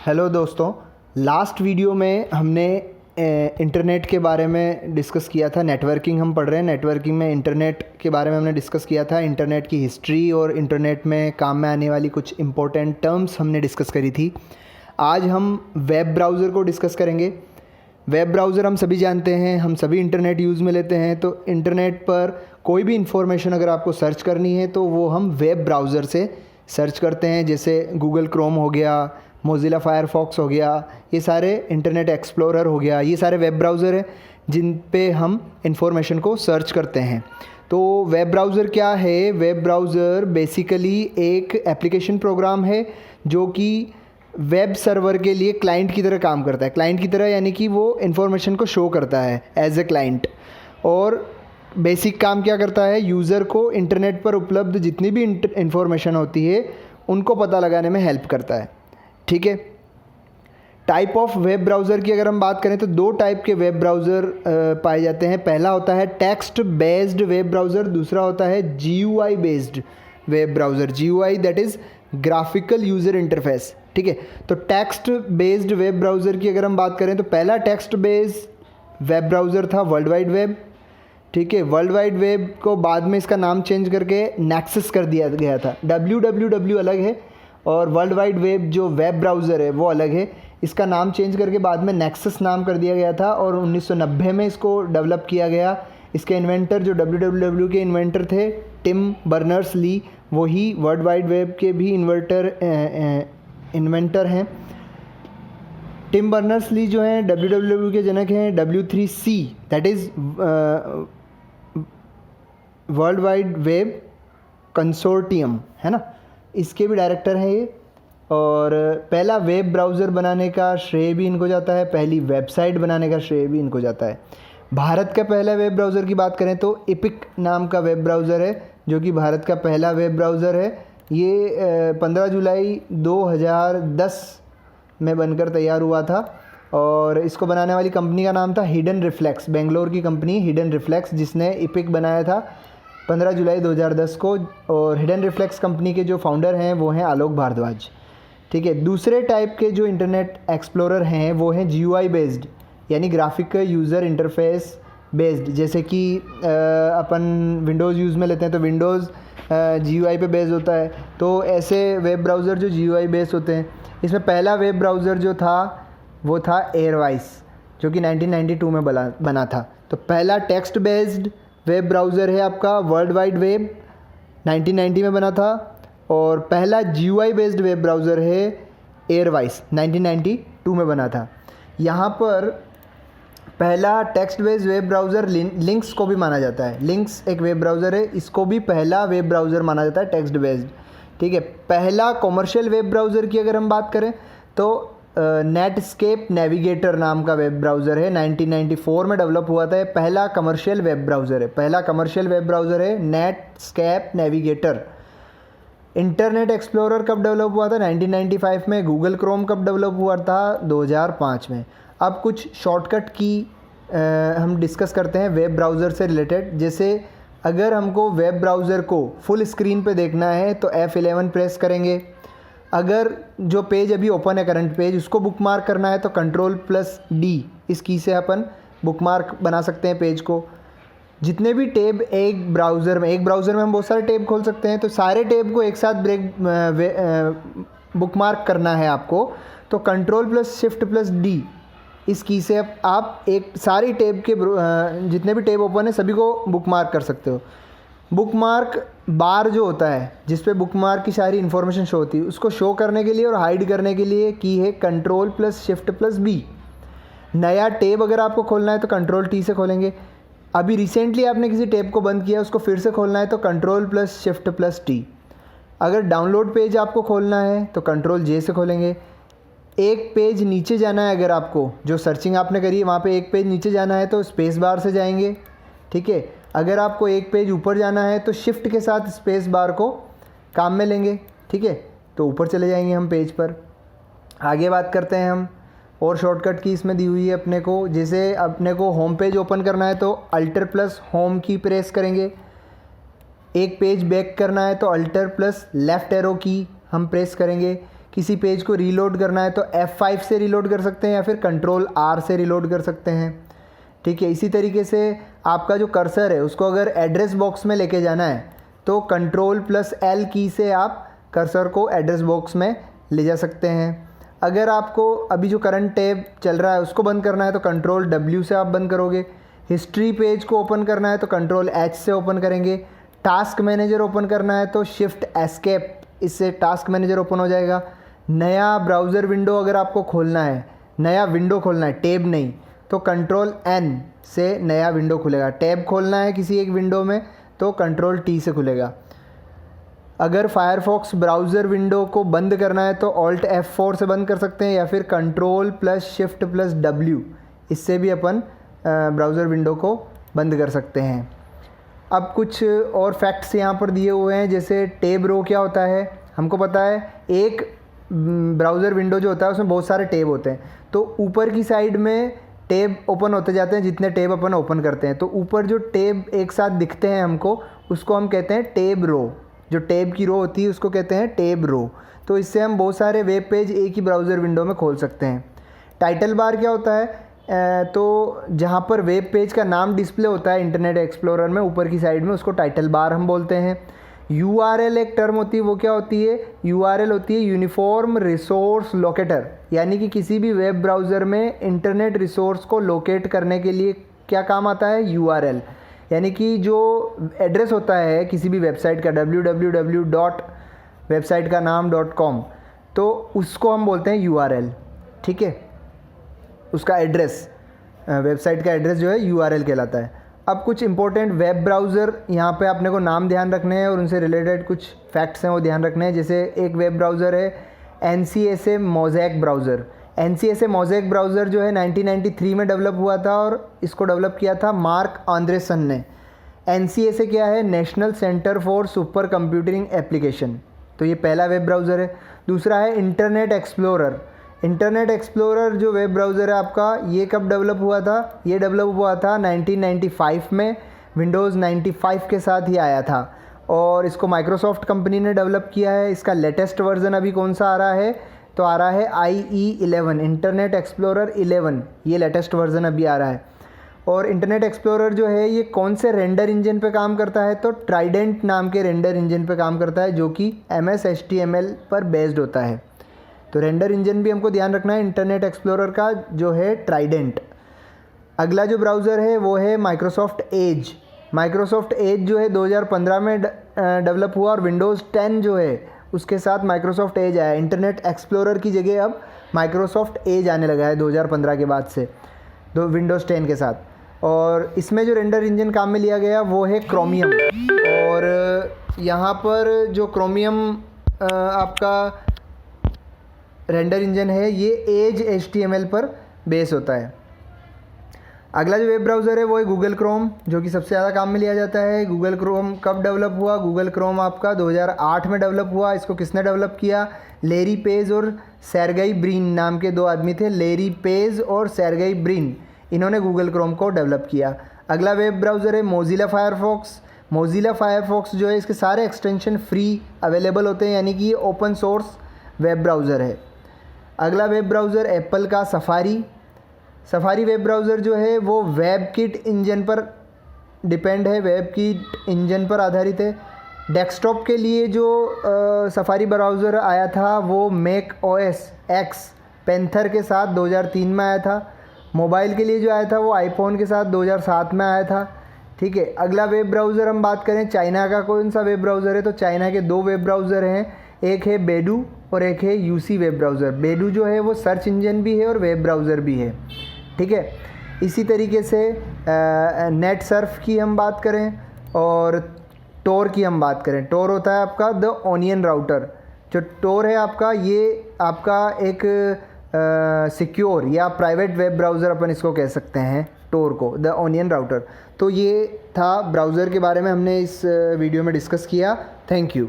Hello दोस्तों, last video में हमने इंटरनेट के बारे में डिस्कस किया था। नेटवर्किंग हम पढ़ रहे हैं। नेटवर्किंग में इंटरनेट के बारे में हमने डिस्कस किया था। इंटरनेट की हिस्ट्री और इंटरनेट में काम में आने वाली कुछ इंपॉर्टेंट टर्म्स हमने डिस्कस करी थी। आज हम वेब ब्राउज़र को डिस्कस करेंगे। वेब ब्राउज़र हम सभी जानते हैं, हम सभी इंटरनेट यूज़ में लेते हैं। तो इंटरनेट पर कोई भी इंफॉर्मेशन अगर आपको सर्च करनी है तो वो हम वेब ब्राउज़र से सर्च करते हैं। जैसे गूगल क्रोम हो गया, मोज़िला फायरफॉक्स हो गया, ये सारे इंटरनेट एक्सप्लोरर हो गया, ये सारे वेब ब्राउज़र हैं जिन पे हम इंफॉर्मेशन को सर्च करते हैं। तो वेब ब्राउज़र क्या है? वेब ब्राउज़र बेसिकली एक एप्लीकेशन प्रोग्राम है जो कि वेब सर्वर के लिए क्लाइंट की तरह काम करता है। क्लाइंट की तरह यानी कि वो इन्फॉर्मेशन को शो करता है एज ए क्लाइंट। और बेसिक काम क्या करता है? यूज़र को इंटरनेट पर उपलब्ध जितनी भी इंफॉर्मेशन होती है उनको पता लगाने में हेल्प करता है। ठीक है। टाइप ऑफ वेब ब्राउज़र की अगर हम बात करें तो दो टाइप के वेब ब्राउज़र पाए जाते हैं। पहला होता है टेक्स्ट बेस्ड वेब ब्राउज़र, दूसरा होता है GUI based web browser. GUI that is graphical user interface. ठीक है। तो टेक्स्ट बेस्ड वेब ब्राउज़र की अगर हम बात करें तो पहला टेक्स्ट बेस्ड वेब ब्राउज़र था वर्ल्ड वाइड वेब। ठीक है। वर्ल्ड वाइड वेब को बाद में इसका नाम चेंज करके नेक्सस कर दिया गया था। www अलग है और वर्ल्ड वाइड वेब जो वेब ब्राउज़र है वो अलग है। इसका नाम चेंज करके बाद में नेक्सस नाम कर दिया गया था और 1990 में इसको डेवलप किया गया। इसके इन्वेंटर जो www के इन्वेंटर थे टिम बर्नर्स ली, वही वर्ल्ड वाइड वेब के भी इन्वेंटर हैं। टिम बर्नर्स ली जो हैं www के जनक हैं। W3C that is world wide web consortium है ना, इसके भी डायरेक्टर हैं ये। और पहला वेब ब्राउज़र बनाने का श्रेय भी इनको जाता है, पहली वेबसाइट बनाने का श्रेय भी इनको जाता है। भारत का पहला वेब ब्राउज़र की बात करें तो एपिक नाम का वेब ब्राउज़र है जो कि भारत का पहला वेब ब्राउज़र है। ये 15 जुलाई 2010 में बनकर तैयार हुआ था और इसको बनाने वाली कंपनी का नाम था हिडन रिफ्लेक्स। बेंगलोर की कंपनी हिडन रिफ्लेक्स जिसने एपिक बनाया था 15 जुलाई 2010 को। और हिडन रिफ्लेक्स कंपनी के जो फाउंडर हैं वो हैं आलोक भारद्वाज। ठीक है। दूसरे टाइप के जो इंटरनेट एक्सप्लोरर हैं वो हैं GUI बेस्ड यानी ग्राफिकल यूज़र इंटरफेस बेस्ड। जैसे कि अपन विंडोज़ यूज़ में लेते हैं तो विंडोज़ GUI पे बेस्ड होता है। तो ऐसे वेब ब्राउज़र जो GUI बेस्ड होते हैं, इसमें पहला वेब ब्राउज़र जो था वो था एयरवाइस जो कि 1992 में बना था। तो पहला टेक्स्ट बेस्ड वेब ब्राउज़र है आपका वर्ल्ड वाइड वेब, 1990 में बना था। और पहला GUI बेस्ड वेब ब्राउज़र है एयरवाइस, 1992 में बना था। यहाँ पर पहला text based web browser links को भी माना जाता है। लिंक्स एक वेब ब्राउज़र है, इसको भी पहला वेब ब्राउज़र माना जाता है टेक्स्ट बेस्ड। ठीक है। पहला कॉमर्शियल वेब ब्राउज़र की अगर हम बात करें तो नेटस्केप नेविगेटर नाम का वेब ब्राउज़र है, 1994 में डेवलप हुआ था। पहला कमर्शियल वेब ब्राउज़र है, पहला कमर्शियल वेब ब्राउज़र है नेटस्केप नेविगेटर। इंटरनेट एक्सप्लोरर कब डेवलप हुआ था? 1995 में। गूगल क्रोम कब डेवलप हुआ था? 2005 में। अब कुछ शॉर्टकट की हम डिस्कस करते हैं वेब ब्राउज़र से रिलेटेड। जैसे अगर हमको वेब ब्राउज़र को फुल स्क्रीन पे देखना है तो F11 प्रेस करेंगे। अगर जो पेज अभी ओपन है करंट पेज उसको बुकमार्क करना है तो Ctrl+D इस की से अपन बुकमार्क बना सकते हैं पेज को। जितने भी टैब एक ब्राउज़र में हम बहुत सारे टैब खोल सकते हैं, तो सारे टैब को एक साथ बुकमार्क करना है आपको तो Ctrl+Shift+D इस की से आप एक सारी टैब के जितने भी टैब ओपन है सभी को बुकमार्क कर सकते हो। बुकमार्क बार जो होता है जिस पे बुकमार्क की सारी इन्फॉर्मेशन शो होती है उसको शो करने के लिए और हाइड करने के लिए की है Ctrl+Shift+B। नया टैब अगर आपको खोलना है तो Ctrl+T से खोलेंगे। अभी रिसेंटली आपने किसी टैब को बंद किया उसको फिर से खोलना है तो Ctrl+Shift+T। अगर डाउनलोड पेज आपको खोलना है तो Ctrl+J से खोलेंगे। एक पेज नीचे जाना है अगर आपको, जो सर्चिंग आपने करी है वहाँ पे एक पेज नीचे जाना है तो स्पेस बार से जाएंगे। ठीक है। अगर आपको एक पेज ऊपर जाना है तो शिफ्ट के साथ स्पेस बार को काम में लेंगे। ठीक है। तो ऊपर चले जाएंगे हम पेज पर। आगे बात करते हैं हम और शॉर्टकट की इसमें दी हुई है अपने को। जैसे अपने को होम पेज ओपन करना है तो Alt+Home की प्रेस करेंगे। एक पेज बैक करना है तो Alt+Left एरो की हम प्रेस करेंगे। किसी पेज को रीलोड करना है तो F5 से रीलोड कर सकते हैं या फिर Ctrl+R से रीलोड कर सकते हैं। ठीक है, इसी तरीके से आपका जो कर्सर है उसको अगर एड्रेस बॉक्स में लेके जाना है तो Ctrl+L की से आप कर्सर को एड्रेस बॉक्स में ले जा सकते हैं। अगर आपको अभी जो करंट टैब चल रहा है उसको बंद करना है तो Ctrl+W से आप बंद करोगे। हिस्ट्री पेज को ओपन करना है तो Ctrl+H से ओपन करेंगे। टास्क मैनेजर ओपन करना है तो Shift+Escape, इससे टास्क मैनेजर ओपन हो जाएगा। नया ब्राउज़र विंडो अगर आपको खोलना है, नया विंडो खोलना है, टैब नहीं, तो Ctrl+N से नया विंडो खुलेगा। टैब खोलना है किसी एक विंडो में तो Ctrl+T से खुलेगा। अगर फायरफॉक्स ब्राउज़र विंडो को बंद करना है तो Alt+F4 से बंद कर सकते हैं या फिर Ctrl+Shift+W, इससे भी अपन ब्राउज़र विंडो को बंद कर सकते हैं। अब कुछ और फैक्ट्स यहाँ पर दिए हुए हैं, जैसे टैब रो क्या होता है। हमको पता है एक ब्राउज़र विंडो जो होता है उसमें बहुत सारे टैब होते हैं, तो ऊपर की साइड में टैब ओपन होते जाते हैं जितने टैब अपन ओपन करते हैं। तो ऊपर जो टैब एक साथ दिखते हैं हमको, उसको हम कहते हैं टैब रो। जो टैब की रो होती है उसको कहते हैं टैब रो। तो इससे हम बहुत सारे वेब पेज एक ही ब्राउज़र विंडो में खोल सकते हैं। टाइटल बार क्या होता है, तो जहाँ पर वेब पेज का नाम डिस्प्ले होता है इंटरनेट एक्सप्लोरर में ऊपर की साइड में, उसको टाइटल बार हम बोलते हैं। URL एक टर्म होती है, वो क्या होती है, URL होती है यूनिफॉर्म रिसोर्स लोकेटर, यानी कि किसी भी वेब ब्राउज़र में इंटरनेट रिसोर्स को लोकेट करने के लिए क्या काम आता है, URL, यानी कि जो एड्रेस होता है किसी भी वेबसाइट का www.website.com, तो उसको हम बोलते हैं URL। ठीक है, उसका एड्रेस, वेबसाइट का एड्रेस जो है URL कहलाता है। अब कुछ इंपॉर्टेंट वेब ब्राउज़र यहाँ पे आपने को नाम ध्यान रखने हैं और उनसे रिलेटेड कुछ फैक्ट्स हैं वो ध्यान रखने हैं। जैसे एक वेब ब्राउज़र है NCSA mosaic browser. NCSA mosaic browser जो है 1993 में डेवलप हुआ था और इसको डेवलप किया था मार्क आंद्रेसन ने। NCSA क्या है, national centre for super computing application. तो ये पहला वेब ब्राउज़र है। दूसरा है इंटरनेट एक्सप्लोरर। इंटरनेट एक्सप्लोरर जो वेब ब्राउज़र है आपका, ये कब डेवलप हुआ था, ये डेवलप हुआ था 1995 में, विंडोज़ 95 के साथ ही आया था और इसको माइक्रोसॉफ्ट कंपनी ने डेवलप किया है। इसका लेटेस्ट वर्ज़न अभी कौन सा आ रहा है, तो आ रहा है IE11, इंटरनेट एक्सप्लोरर 11, ये लेटेस्ट वर्ज़न अभी आ रहा है। और इंटरनेट एक्सप्लोरर जो है ये कौन से रेंडर इंजन पे काम करता है, तो ट्राइडेंट नाम के रेंडर इंजन पे काम करता है जो कि MS HTML पर बेस्ड होता है। तो रेंडर इंजन भी हमको ध्यान रखना है इंटरनेट एक्सप्लोरर का, जो है ट्राइडेंट। अगला जो ब्राउज़र है वो है माइक्रोसॉफ्ट एज। माइक्रोसॉफ्ट एज जो है 2015 में डेवलप हुआ और विंडोज़ 10 जो है उसके साथ माइक्रोसॉफ्ट एज आया। इंटरनेट एक्सप्लोरर की जगह अब माइक्रोसॉफ्ट एज आने लगा है 2015 के बाद से, तो विंडोज़ 10 के साथ। और इसमें जो रेंडर इंजन काम में लिया गया वो है क्रोमियम। और यहाँ पर जो क्रोमियम आपका रेंडर इंजन है ये एज HTML पर बेस होता है। अगला जो वेब ब्राउज़र है वो है गूगल क्रोम, जो कि सबसे ज़्यादा काम में लिया जाता है। गूगल क्रोम कब डेवलप हुआ, गूगल क्रोम आपका 2008 में डेवलप हुआ। इसको किसने डेवलप किया, लेरी पेज और सेर्गेई ब्रिन नाम के दो आदमी थे, लेरी पेज और सेर्गेई ब्रिन, इन्होंने गूगल क्रोम को डेवलप किया। अगला वेब ब्राउज़र है मोज़िला फायरफॉक्स। मोज़िला फायरफॉक्स जो है इसके सारे एक्सटेंशन फ्री अवेलेबल होते हैं, यानी कि ये ओपन सोर्स वेब ब्राउज़र है। अगला वेब ब्राउज़र एप्पल का सफारी। सफारी वेब ब्राउज़र जो है वो वेबकिट इंजन पर डिपेंड है, वेबकिट इंजन पर आधारित है। डेस्कटॉप के लिए जो सफारी ब्राउज़र आया था वो मैक OS X पेंथर के साथ 2003 में आया था। मोबाइल के लिए जो आया था वो आईफोन के साथ 2007 में आया था। ठीक है, अगला वेब ब्राउज़र हम बात करें चाइना का कौन सा वेब ब्राउज़र है, तो चाइना के दो वेब ब्राउज़र हैं, एक है बेडू और एक है UC वेब ब्राउज़र। बेडू जो है वो सर्च इंजन भी है और वेब ब्राउज़र भी है। ठीक है, इसी तरीके से नेट सर्फ की हम बात करें और टोर की हम बात करें। टोर होता है आपका द ओनियन राउटर। जो टोर है आपका, ये आपका एक सिक्योर या प्राइवेट वेब ब्राउज़र अपन इसको कह सकते हैं, टोर को, द ओनियन राउटर। तो ये था ब्राउज़र के बारे में हमने इस वीडियो में डिस्कस किया। Thank you.